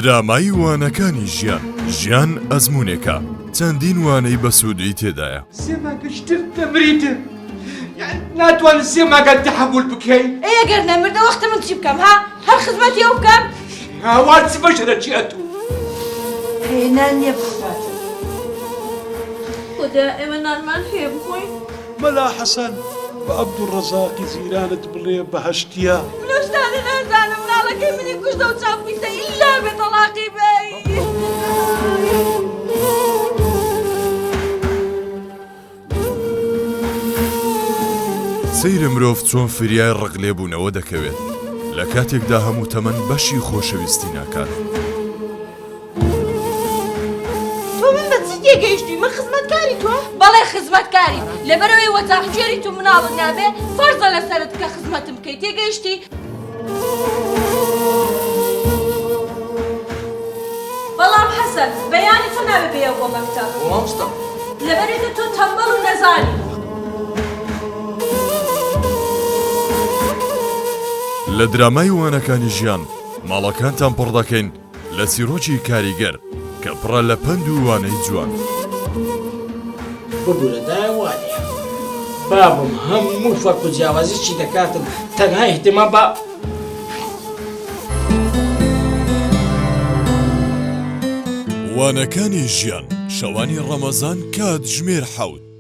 درامای وانەکانی ژیان ئەزموونێکە چەندین وانەی بەسوودی تێدایە. سێماگەشتر دەمریتە ناتوانم سێماگە تەحمل بکەیت. ئەگەر نەمردە وەختە من چی بکەم ها؟ هەر خزمەتی ئەو بکەم؟ هاوار چ بەشەرە چیەتوو؟ هێنان نییە بخوات. خدا ئێمە نانمان هەیە بخۆین؟ مەلا حەسەن بە عەبدوڕەزاقی زیرانت بڵێ بەهەشتیە. منۆشتانە نازانم مناڵەکەی منی کوژدە و چاپیسە ئیلا بێ تەڵاقی بێ. سەیرە مرۆڤ چۆن فریای ڕقلێبوونەوە دەکەوێت لە کاتێکدا هەموو تەمەن بەشی خۆشەویستی ناکات. تۆ من بە چی تێگەیشتی؟ من خزمەتکاری تۆ؟ بەڵێ خزمەتکاری لەبەرەوەی وەجاخگێری تو مناڵت نابێ فەرزە لەسەرت کە خزمەتم بکەی تێگەیشتی؟ بەڵام حەسەن بەیانی تۆ نابێ بێ بۆ مەکتەب لەبەرێکە تۆ تەمبەڵ و نەزانی. لە درامای وانەکانی ژیان ماڵەکانتان پڕ دەکەین لە چیرۆکی کاریگەر کە پڕە لە پند و وانەی جوان. ببوورە دای وانەیە بابم هەموو فەرق و جیاوازی چی دەکاتم تەنها احتیمام بە وانەکانی ژیان شەوانی ڕەمەزان کات ژمێر 7